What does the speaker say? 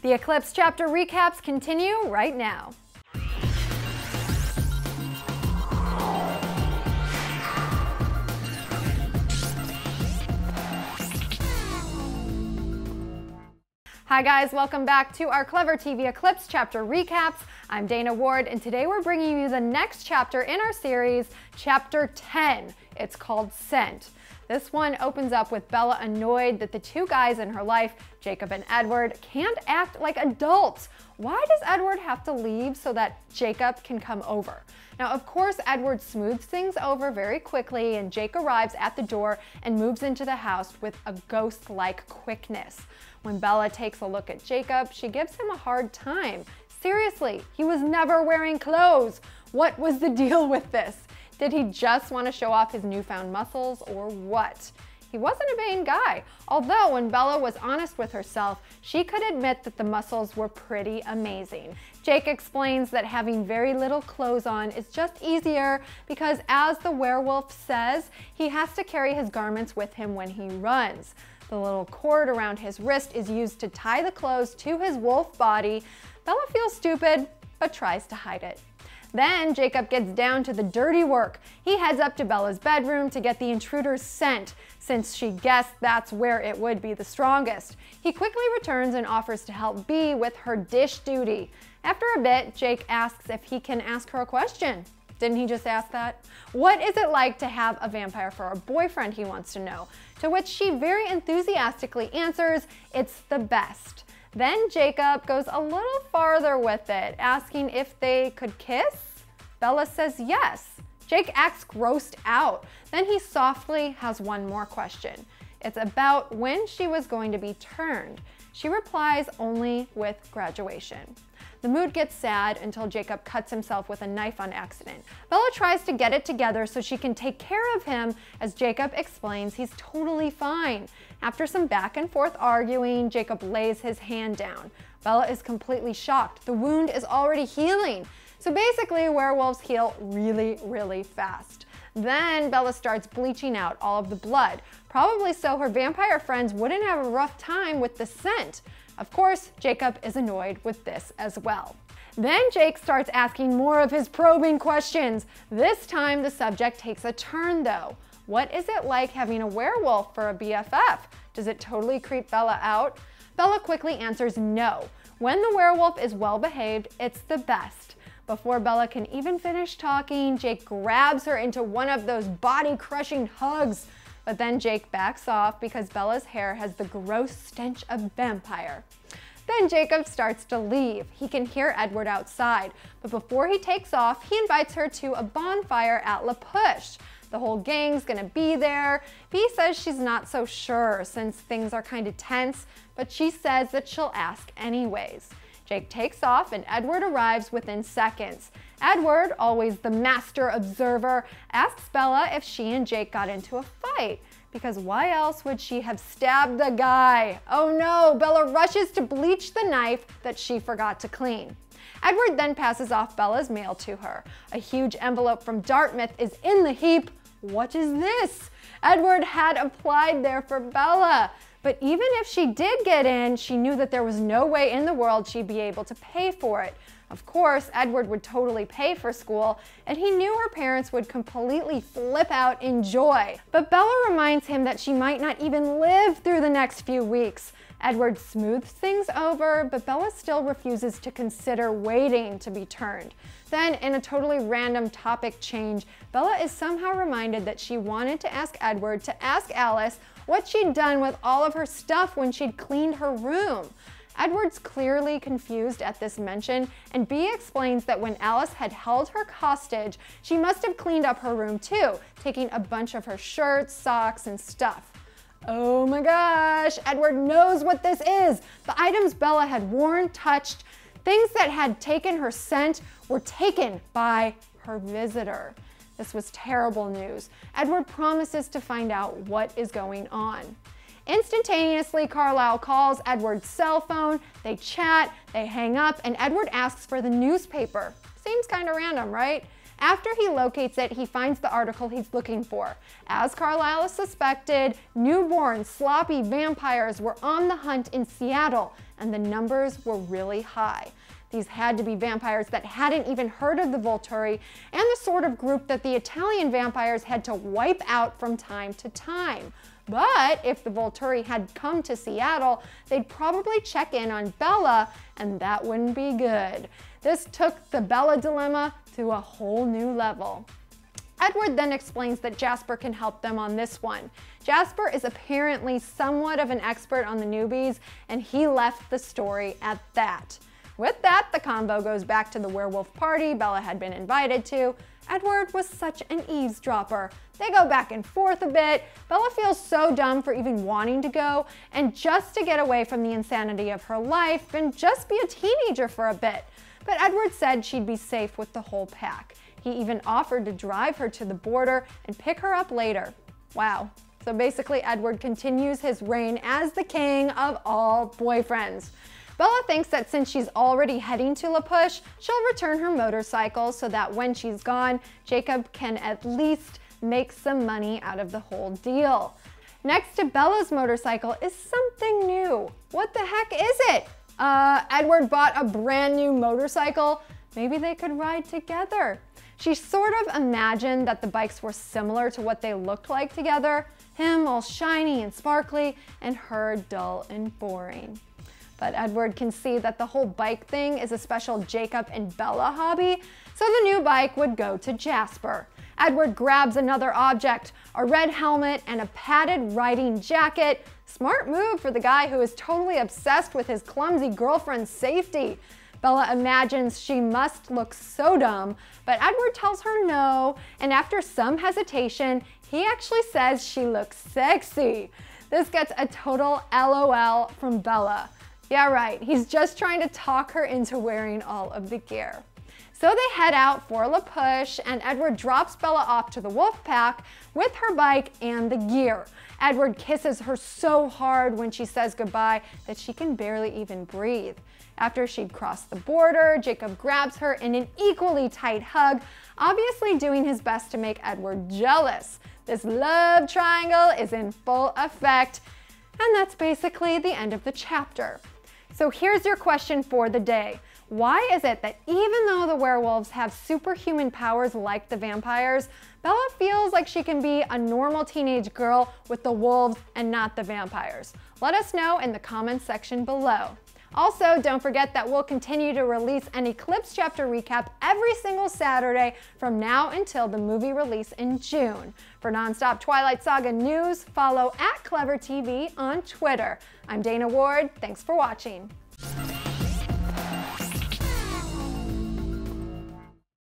The Eclipse chapter recaps continue right now. Hi guys, welcome back to our Clever TV Eclipse chapter recaps. I'm Dana Ward, and today we're bringing you the next chapter in our series, chapter 10. It's called Scent. This one opens up with Bella annoyed that the two guys in her life, Jacob and Edward, can't act like adults. Why does Edward have to leave so that Jacob can come over? Now, of course, Edward smooths things over very quickly, and Jake arrives at the door and moves into the house with a ghost-like quickness. When Bella takes a look at Jacob, she gives him a hard time. Seriously, he was never wearing clothes. What was the deal with this? Did he just want to show off his newfound muscles, or what? He wasn't a vain guy, although when Bella was honest with herself, she could admit that the muscles were pretty amazing. Jake explains that having very little clothes on is just easier because, as the werewolf says, he has to carry his garments with him when he runs. The little cord around his wrist is used to tie the clothes to his wolf body. Bella feels stupid, but tries to hide it. Then Jacob gets down to the dirty work. He heads up to Bella's bedroom to get the intruder's scent, since she guessed that's where it would be the strongest. He quickly returns and offers to help Bea with her dish duty. After a bit, Jake asks if he can ask her a question. Didn't he just ask that? What is it like to have a vampire for a boyfriend, he wants to know. To which she very enthusiastically answers, it's the best. Then Jacob goes a little farther with it, asking if they could kiss. Bella says yes. Jake acts grossed out. Then he softly has one more question. It's about when she was going to be turned. She replies only with graduation. The mood gets sad until Jacob cuts himself with a knife on accident. Bella tries to get it together so she can take care of him, as Jacob explains he's totally fine. After some back and forth arguing, Jacob lays his hand down. Bella is completely shocked. The wound is already healing. So basically, werewolves heal really, really fast. Then Bella starts bleaching out all of the blood, probably so her vampire friends wouldn't have a rough time with the scent. Of course, Jacob is annoyed with this as well. Then Jake starts asking more of his probing questions. This time the subject takes a turn though. What is it like having a werewolf for a BFF? Does it totally creep Bella out? Bella quickly answers no. When the werewolf is well behaved, it's the best. Before Bella can even finish talking, Jake grabs her into one of those body-crushing hugs. But then Jake backs off because Bella's hair has the gross stench of vampire. Then Jacob starts to leave. He can hear Edward outside, but before he takes off, he invites her to a bonfire at La Push. The whole gang's gonna be there. Bea says she's not so sure since things are kind of tense, but she says that she'll ask anyways. Jake takes off and Edward arrives within seconds. Edward, always the master observer, asks Bella if she and Jake got into a fight, because why else would she have stabbed the guy? Oh no, Bella rushes to bleach the knife that she forgot to clean. Edward then passes off Bella's mail to her. A huge envelope from Dartmouth is in the heap. What is this? Edward had applied there for Bella. But even if she did get in, she knew that there was no way in the world she'd be able to pay for it. Of course, Edward would totally pay for school, and he knew her parents would completely flip out in joy. But Bella reminds him that she might not even live through the next few weeks. Edward smooths things over, but Bella still refuses to consider waiting to be turned. Then, in a totally random topic change, Bella is somehow reminded that she wanted to ask Edward to ask Alice what she'd done with all of her stuff when she'd cleaned her room. Edward's clearly confused at this mention, and Bea explains that when Alice had held her hostage, she must have cleaned up her room too, taking a bunch of her shirts, socks, and stuff. Oh my gosh, Edward knows what this is. The items Bella had worn, touched, things that had taken her scent were taken by her visitor. This was terrible news. Edward promises to find out what is going on. Instantaneously, Carlile calls Edward's cell phone, they chat, they hang up, and Edward asks for the newspaper. Seems kind of random, right? After he locates it, he finds the article he's looking for. As Carlile suspected, newborn, sloppy vampires were on the hunt in Seattle, and the numbers were really high. These had to be vampires that hadn't even heard of the Volturi, and the sort of group that the Italian vampires had to wipe out from time to time. But if the Volturi had come to Seattle, they'd probably check in on Bella, and that wouldn't be good. This took the Bella dilemma to a whole new level. Edward then explains that Jasper can help them on this one. Jasper is apparently somewhat of an expert on the newbies, and he left the story at that. With that, the convo goes back to the werewolf party Bella had been invited to. Edward was such an eavesdropper. They go back and forth a bit. Bella feels so dumb for even wanting to go, and just to get away from the insanity of her life and just be a teenager for a bit. But Edward said she'd be safe with the whole pack. He even offered to drive her to the border and pick her up later. Wow. So basically, Edward continues his reign as the king of all boyfriends. Bella thinks that since she's already heading to La Push, she'll return her motorcycle so that when she's gone, Jacob can at least make some money out of the whole deal. Next to Bella's motorcycle is something new. What the heck is it? Edward bought a brand new motorcycle. Maybe they could ride together. She sort of imagined that the bikes were similar to what they looked like together. Him all shiny and sparkly, and her dull and boring. But Edward can see that the whole bike thing is a special Jacob and Bella hobby, so the new bike would go to Jasper. Edward grabs another object, a red helmet and a padded riding jacket. Smart move for the guy who is totally obsessed with his clumsy girlfriend's safety. Bella imagines she must look so dumb, but Edward tells her no, and after some hesitation, he actually says she looks sexy. This gets a total LOL from Bella. Yeah, right, he's just trying to talk her into wearing all of the gear. So they head out for La Push, and Edward drops Bella off to the wolf pack with her bike and the gear. Edward kisses her so hard when she says goodbye that she can barely even breathe. After she'd crossed the border, Jacob grabs her in an equally tight hug, obviously doing his best to make Edward jealous. This love triangle is in full effect, and that's basically the end of the chapter. So here's your question for the day. Why is it that even though the werewolves have superhuman powers like the vampires, Bella feels like she can be a normal teenage girl with the wolves and not the vampires? Let us know in the comments section below. Also, don't forget that we'll continue to release an Eclipse chapter recap every single Saturday from now until the movie release in June. For nonstop Twilight Saga news, follow @CleverTV on Twitter. I'm Dana Ward. Thanks for watching.